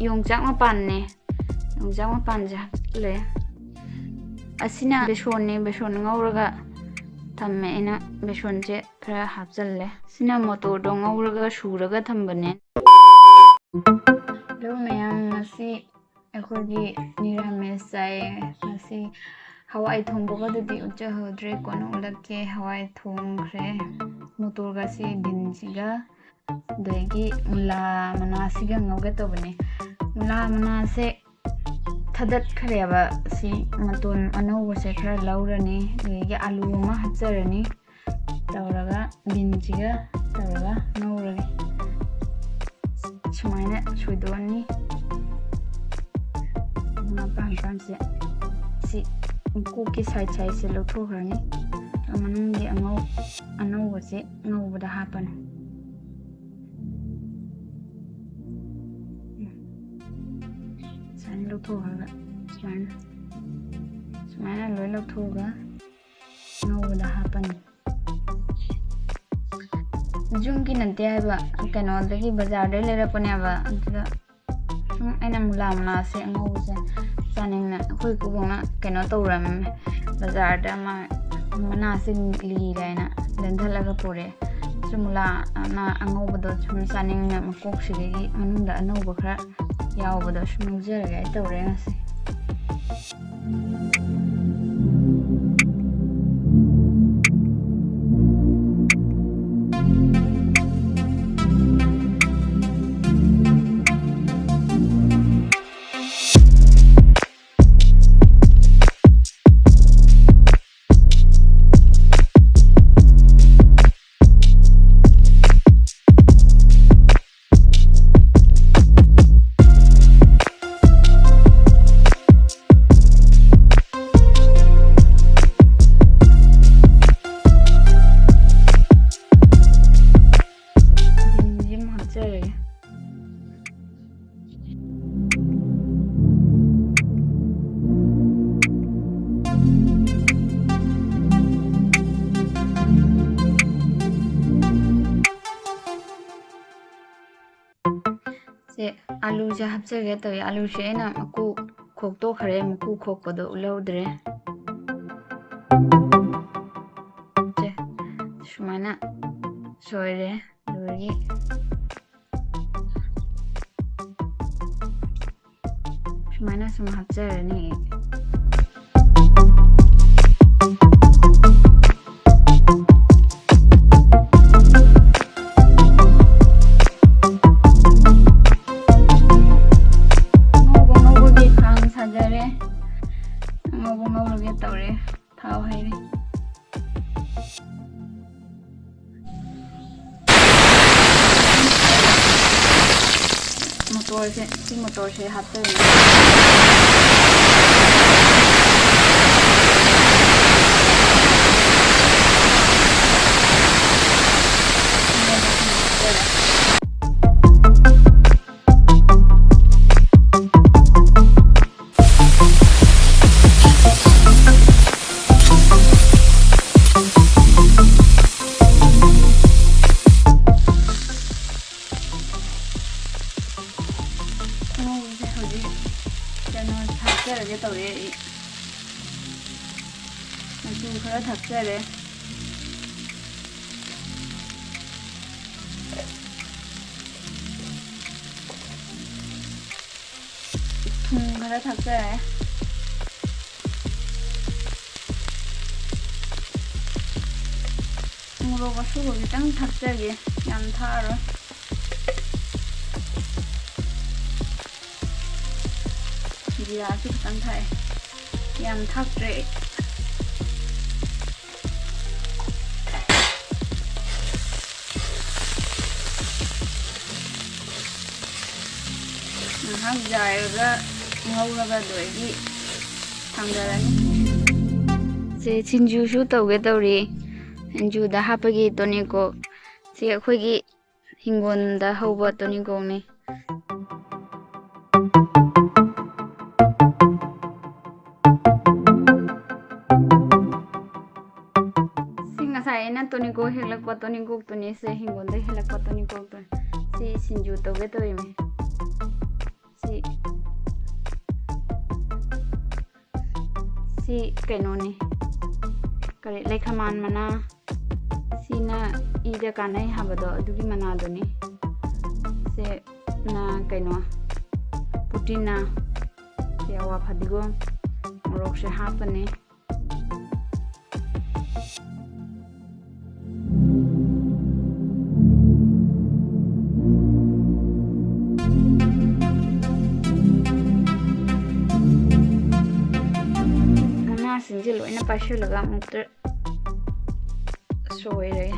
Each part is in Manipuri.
ꯌꯣꯡꯆꯥꯛ ꯃꯄꯥꯟꯅꯦ ꯌꯣꯡꯆꯥꯛ ꯃꯄꯥꯟꯁꯦ ꯍꯥꯞꯆꯤꯜꯂꯦ ꯑꯁꯤꯅ ꯕꯦꯁꯣꯟꯅꯦ ꯕꯦꯁꯣꯟ ꯉꯧꯔꯒ ꯊꯝꯃꯦ ꯑꯩꯅ ꯕꯦꯁꯣꯟꯁꯦ ꯈꯔ ꯍꯥꯞꯆꯜꯂꯦ ꯁꯤꯅ ꯃꯣꯇꯣꯔꯗꯣ ꯉꯧꯔꯒ ꯁꯨꯔꯒ ꯊꯝꯕꯅꯦ ꯍꯜꯂꯣ ꯃꯌꯥꯝ ꯉꯁꯤ ꯑꯩꯈꯣꯏꯒꯤ ꯅꯤꯔꯥꯃꯦꯁ ꯆꯥꯏꯌꯦ ꯉꯁꯤ ꯍꯋꯥꯏ ꯊꯣꯡꯕꯒꯗꯨꯗꯤ ꯎꯠꯆꯍꯧꯗ꯭ꯔꯦ ꯀꯣꯟꯅ ꯎꯠꯂꯛꯀꯦ ꯍꯋꯥꯏ ꯊꯣꯡꯈ꯭ꯔꯦ ꯃꯣꯇꯣꯔꯒꯁꯤ ꯕꯤꯟꯁꯤꯒ ꯑꯗꯒꯤ ꯃꯨꯂꯥ ꯃꯅꯥꯁꯤꯒ ꯉꯧꯒꯦ ꯇꯧꯕꯅꯦ ꯃꯨꯂꯥ ꯃꯅꯥꯁꯦ ꯊꯗꯠꯈ꯭ꯔꯦꯕ ꯁꯤ ꯃꯇꯣꯟ ꯑꯅꯧꯕꯁꯦ ꯈꯔ ꯂꯧꯔꯅꯤ ꯑꯗꯒꯤ ꯑꯂꯨ ꯑꯃ ꯍꯥꯞꯆꯔꯅꯤ ꯇꯧꯔꯒ ꯕꯤꯟꯁꯤꯒ ꯇꯧꯔꯒ ꯉꯧꯔꯒꯦ ꯁꯨꯃꯥꯏꯅ ꯁꯣꯏꯗꯣꯛꯑꯅꯤ ꯃꯄꯥꯟꯁꯦ ꯁꯤ ꯀꯣꯛꯀꯤ ꯁꯥꯏꯠꯁꯦ ꯂꯧꯊꯣꯛꯈ꯭ꯔꯅꯤ ꯃꯅꯨꯡꯒꯤ ꯑꯅꯧꯕꯁꯦ ꯉꯧꯕꯗ ꯍꯥꯞꯄꯅꯤ ꯁꯨꯃꯥꯏꯅ ꯂꯧꯊꯣꯛꯈ꯭ꯔꯒ ꯁꯨꯃꯥꯏꯅ ꯂꯣꯏ ꯂꯧꯊꯣꯛꯑꯒ ꯉꯧꯕꯗ ꯍꯥꯞꯄꯅꯤ ꯌꯨꯝꯒꯤ ꯅꯠꯇꯦ ꯍꯥꯏꯕ ꯀꯩꯅꯣꯗꯒꯤ ꯕꯖꯥꯔꯗꯒꯤ ꯂꯩꯔꯛꯄꯅꯦꯕ ꯑꯗꯨꯗ ꯁꯨꯝ ꯑꯩꯅ ꯃꯨꯂꯥ ꯃꯅꯥꯁꯦ ꯑꯉꯧꯕꯁꯦ ꯆꯥꯅꯤꯡꯅ ꯑꯩꯈꯣꯏ ꯀꯨꯕꯣꯛꯅ ꯀꯩꯅꯣ ꯇꯧꯔꯝꯃꯦ ꯕꯖꯥꯔꯗ ꯃꯅꯥꯁꯦ ꯂꯤꯔꯦ ꯍꯥꯏꯅ ꯂꯦꯟꯊꯠꯂꯒ ꯄꯨꯔꯛꯑꯦ ꯁꯨꯝ ꯃꯨꯂꯥ ꯑꯉꯧꯕꯗꯣ ꯁꯨꯝ ꯆꯥꯅꯤꯡꯅ ꯃꯀꯣꯛꯁꯤꯗꯒꯤ ꯃꯅꯨꯡꯗ ꯑꯅꯧꯕ ꯈꯔ ꯌꯥꯎꯕꯗꯣ ꯁꯨꯝ ꯉꯧꯖꯔꯒꯦ ꯑꯩ ꯇꯧꯔꯦ ꯉꯁꯤ ꯑꯂꯨꯁꯦ ꯍꯥꯞꯆꯒꯦ ꯇꯧꯋꯦ ꯑꯂꯨꯁꯦ ꯑꯩꯅ ꯃꯀꯨ ꯈꯣꯛꯇꯣꯛꯈ꯭ꯔꯦ ꯃꯀꯨ ꯈꯣꯛꯄꯗꯣ ꯎꯠꯍꯧꯗ꯭ꯔꯦ ꯁꯨꯃꯥꯏꯅ ꯁꯣꯏꯔꯦ ꯑꯗꯨꯗꯒꯤ ꯁꯨꯃꯥꯏꯅ ꯁꯨꯝ ꯍꯥꯞꯆꯔꯅꯤ ꯉꯧꯔꯒꯦ ꯇꯧꯔꯦ ꯊꯥꯎ ꯍꯩꯔꯦ ꯃꯣꯇꯣꯔꯁꯦ ꯍꯥꯞꯆꯔꯅꯤ ꯊꯛꯆꯔꯒꯦ ꯇꯧꯔꯦ ꯑꯩ ꯃꯆꯨ ꯈꯔ ꯊꯛꯆꯔꯦ ꯊꯨꯝ ꯈꯔ ꯊꯛꯆꯔꯦ ꯃꯣꯔꯣꯛ ꯑꯁꯨꯕ ꯈꯤꯇꯪ ꯊꯛꯆꯒꯦ ꯌꯥꯝ ꯊꯛꯑꯔꯣꯏ ꯖꯤꯔꯥꯁꯨ ꯈꯤꯇꯪ ꯊꯥꯛꯑꯦ ꯌꯥꯝ ꯊꯛꯇ꯭ꯔꯦ ꯉꯥꯏꯍꯥꯛ ꯌꯥꯏꯔꯒ ꯉꯧꯔꯒ ꯑꯗꯨꯗꯒꯤ ꯊꯥꯡꯗꯔꯅꯤ ꯁꯤꯡꯖꯨꯁꯨ ꯇꯧꯒꯦ ꯇꯧꯔꯤ ꯁꯤꯡꯖꯨꯗ ꯍꯥꯞꯄꯒꯤ ꯇꯣꯅꯤꯀꯣꯛ ꯁꯤ ꯑꯩꯈꯣꯏꯒꯤ ꯍꯤꯡꯒꯣꯜꯗ ꯍꯧꯕ ꯇꯣꯅꯤꯀꯣꯛꯅꯤ ꯉꯁꯥꯏ ꯑꯩꯅ ꯇꯣꯅꯤꯀꯣꯛ ꯍꯦꯛꯂꯛꯄ ꯇꯣꯅꯤꯀꯣꯛꯇꯨꯅꯤ ꯁꯤ ꯍꯤꯡꯒꯣꯜꯗ ꯍꯦꯛꯂꯛꯄ ꯇꯣꯅꯤꯀꯣꯛꯇꯨꯅꯤ ꯁꯤ ꯁꯤꯡꯖꯨ ꯇꯧꯒꯦ ꯇꯧꯔꯤꯃꯤ ꯁꯤ ꯁꯤ ꯀꯩꯅꯣꯅꯤ ꯀꯔꯤ ꯂꯩꯈꯃꯥꯟ ꯃꯅꯥ ꯁꯤꯅ ꯏꯗ ꯀꯥꯟꯅꯩ ꯍꯥꯏꯕꯗꯣ ꯑꯗꯨꯒꯤ ꯃꯅꯥꯗꯨꯅꯤ ꯁꯦ ꯅ ꯀꯩꯅꯣ ꯄꯨꯇꯤꯅꯥ ꯁꯤ ꯑꯋꯥ ꯐꯗꯤꯒꯣꯝ ꯃꯣꯔꯣꯛꯁꯦ ꯍꯥꯞꯄꯅꯤ ꯃꯅꯥꯁꯤꯡꯁꯦ ꯂꯣꯏꯅ ꯄꯥꯏꯁꯤꯜꯂꯒ ꯑꯃꯨꯛꯇ ꯁꯣꯏꯔꯦ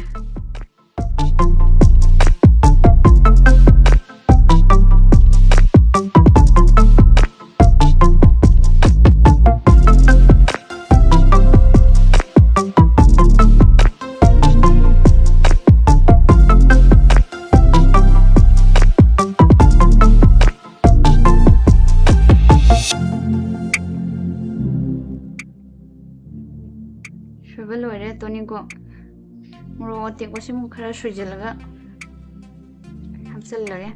ꯁꯣꯏꯕ ꯂꯣꯏꯔꯦ ꯇꯣꯅꯤꯀꯣ ꯃꯣꯔꯣꯛ ꯑꯇꯦꯛꯄꯁꯤꯃꯨꯛ ꯈꯔ ꯁꯣꯏꯖꯤꯜꯂꯒ ꯍꯥꯞꯆꯤꯜꯂꯒꯦ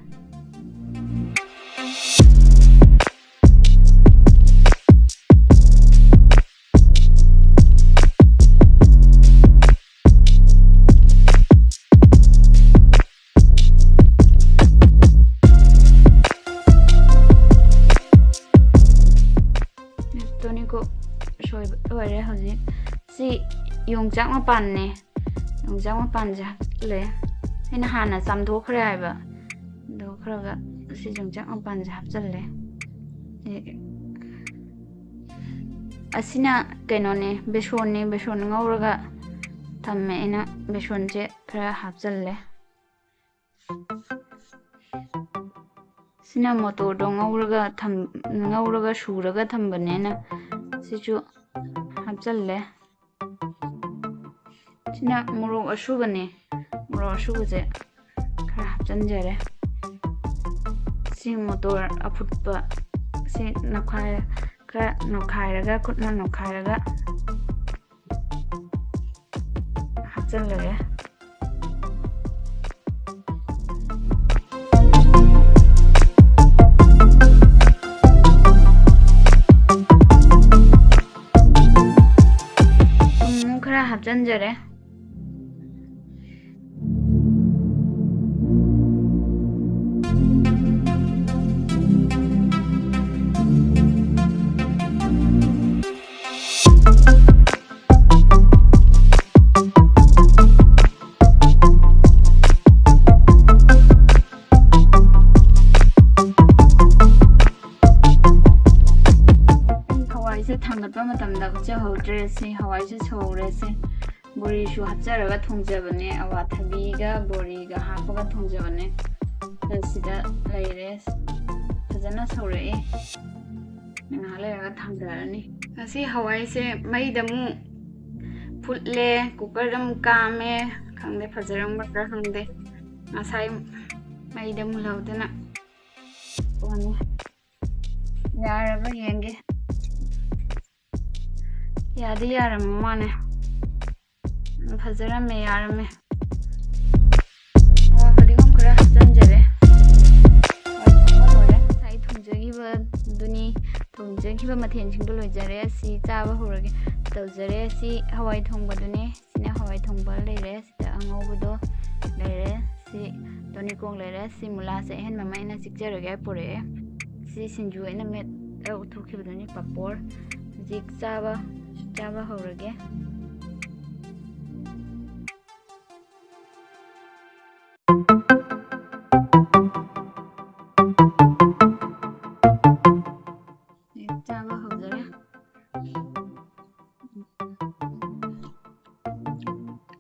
ꯇꯣꯅꯤꯀꯣ ꯁꯣꯏꯕ ꯂꯣꯏꯔꯦ ꯍꯧꯖꯤꯛ ꯁꯤ ꯌꯣꯡꯆꯥꯛ ꯃꯄꯥꯟꯅꯦ ꯌꯣꯡꯆꯥꯛ ꯃꯄꯥꯟꯁꯦ ꯍꯥꯞꯆꯤꯜꯂꯦ ꯑꯩꯅ ꯍꯥꯟꯅ ꯆꯥꯝꯊꯣꯛꯈ꯭ꯔꯦ ꯍꯥꯏꯕ ꯑꯗꯨ ꯈꯔꯒ ꯁꯤ ꯌꯣꯡꯆꯥꯛ ꯃꯄꯥꯟꯁꯦ ꯍꯥꯞꯆꯤꯜꯂꯦ ꯑꯁꯤꯅ ꯀꯩꯅꯣꯅꯦ ꯕꯦꯁꯣꯟꯅꯤ ꯕꯦꯁꯣꯟ ꯉꯧꯔꯒ ꯊꯝꯃꯦ ꯑꯩꯅ ꯕꯦꯁꯣꯟꯁꯦ ꯈꯔ ꯍꯥꯞꯆꯤꯜꯂꯦ ꯁꯤꯅ ꯃꯣꯇꯣꯔꯗꯣ ꯉꯧꯔꯒ ꯁꯨꯔꯒ ꯊꯝꯕꯅꯦꯅ ꯁꯤꯁꯨ ꯍꯥꯞꯆꯤꯜꯂꯦ ꯁꯤꯅ ꯃꯣꯔꯣꯛ ꯑꯁꯨꯕꯅꯦ ꯃꯣꯔꯣꯛ ꯑꯁꯨꯕꯁꯦ ꯈꯔ ꯍꯥꯞꯆꯤꯟꯖꯔꯦ ꯁꯤ ꯃꯣꯇꯣꯔ ꯑꯐꯨꯠꯄ ꯁꯤ ꯈꯔ ꯅꯣꯠꯈꯥꯏꯔꯒ ꯈꯨꯠꯅ ꯅꯣꯠꯈꯥꯏꯔꯒ ꯍꯥꯞꯆꯤꯜꯂꯒꯦ ꯊꯨꯝ ꯈꯔ ꯍꯥꯞꯆꯤꯟꯖꯔꯦ ꯊꯥꯡꯒꯠꯄ ꯃꯇꯝꯗ ꯎꯠꯆꯍꯧꯗ꯭ꯔꯦ ꯁꯤ ꯍꯋꯥꯏꯁꯦ ꯁꯧꯔꯦ ꯁꯤ ꯕꯣꯔꯤꯁꯨ ꯍꯥꯞꯆꯔꯒ ꯊꯣꯡꯖꯕꯅꯦ ꯑꯋꯥꯊꯕꯤꯒ ꯕꯣꯔꯤꯒ ꯍꯥꯞꯄꯒ ꯊꯣꯡꯖꯕꯅꯦ ꯁꯤꯗ ꯂꯩꯔꯦ ꯐꯖꯅ ꯁꯧꯔꯛꯏ ꯉꯥꯏꯍꯥꯛ ꯂꯩꯔꯒ ꯊꯥꯡꯊꯔꯅꯤ ꯉꯁꯤ ꯍꯋꯥꯏꯁꯦ ꯃꯩꯗ ꯑꯃꯨꯛ ꯐꯨꯠꯂꯦ ꯀꯨꯀꯔꯗ ꯑꯃꯨꯛ ꯀꯥꯝꯃꯦ ꯈꯪꯗꯦ ꯐꯖꯔꯝꯒꯗ꯭ꯔꯥ ꯈꯪꯗꯦ ꯉꯁꯥꯏ ꯃꯩꯗ ꯃꯨꯜꯍꯧꯗꯅ ꯊꯣꯡꯉꯦ ꯌꯥꯔꯕ ꯌꯦꯡꯒꯦ ꯌꯥꯗꯤ ꯌꯥꯔꯝꯃ ꯃꯥꯅꯦ ꯐꯖꯔꯝꯃꯦ ꯌꯥꯔꯝꯃꯦ ꯑꯋꯥ ꯐꯗꯤꯒꯣꯝ ꯈꯔ ꯍꯥꯞꯆꯤꯟꯖꯔꯦ ꯂꯣꯏꯔꯦ ꯉꯁꯥꯏ ꯊꯣꯡꯖꯈꯤꯕ ꯃꯊꯦꯜꯁꯤꯡꯗꯣ ꯂꯣꯏꯖꯔꯦ ꯁꯤ ꯆꯥꯕ ꯍꯧꯔꯒꯦ ꯇꯧꯖꯔꯦ ꯁꯤ ꯍꯋꯥꯏ ꯊꯣꯡꯕꯗꯨꯅꯦ ꯁꯤꯅ ꯍꯋꯥꯏ ꯊꯣꯡꯕ ꯂꯩꯔꯦ ꯁꯤꯗ ꯑꯉꯧꯕꯗꯣ ꯂꯩꯔꯦ ꯁꯤ ꯇꯣꯅꯤꯀꯣꯡ ꯂꯩꯔꯦ ꯁꯤ ꯃꯨꯂꯥꯁꯦ ꯑꯍꯦꯟꯕ ꯑꯃ ꯑꯩꯅ ꯆꯤꯛꯆꯔꯒꯦ ꯄꯨꯔꯛꯑꯦ ꯁꯤ ꯁꯤꯡꯖꯨ ꯑꯩꯅ ꯃꯦꯠꯂ ꯎꯠꯊꯣꯛꯈꯤꯕꯗꯨꯅꯤ ꯄꯥꯄꯣꯔ ꯍꯧꯖꯤꯛ ꯆꯥꯕ ꯍꯧꯔꯒꯦ ꯆꯥꯕ ꯍꯧꯖꯔꯦ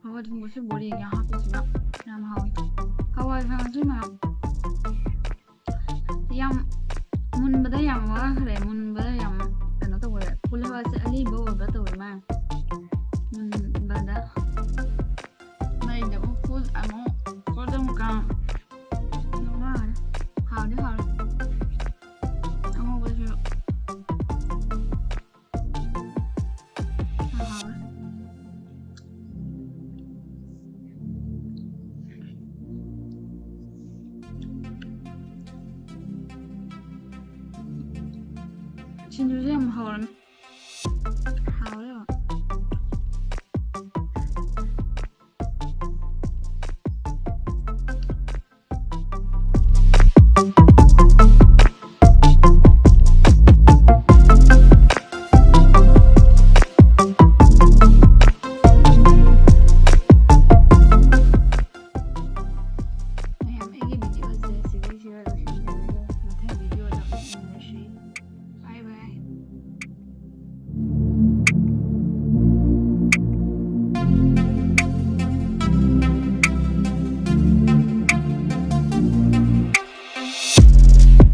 ꯍꯋꯥꯏ ꯊꯣꯡꯕꯁꯦ ꯕꯣꯔꯤꯒ ꯍꯥꯞꯄꯁꯤꯅ ꯌꯥꯝ ꯍꯥꯎꯋꯤ ꯍꯋꯥꯏ ꯊꯣꯡꯕꯁꯤꯅ ꯌꯥꯝ ꯃꯨꯟꯕꯗ ꯌꯥꯝ ꯋꯥꯈ꯭ꯔꯦ ꯃꯨꯟꯕꯗ ꯌꯥꯝ ꯀꯩꯅꯣ ꯇꯧꯈ꯭ꯔꯦ ꯄꯨꯜꯍꯋꯥꯏꯁꯦ ꯑꯂꯤꯕ ꯑꯣꯏꯕ ꯇꯧꯋꯦ ꯃꯥ ꯃꯨꯟꯕꯗ ꯃꯩꯗ ꯑꯃꯨꯛ ꯐꯨꯠ ꯑꯃꯨꯛ ꯀꯥꯝ ꯍꯥꯎꯗꯤ ꯍꯥꯎꯔꯦ ꯑꯉꯧꯕꯁꯨ ꯍꯥꯎꯔꯦ ꯁꯤꯡꯖꯨꯁꯦ ꯌꯥꯝ ꯍꯥꯎꯔꯝꯃꯦ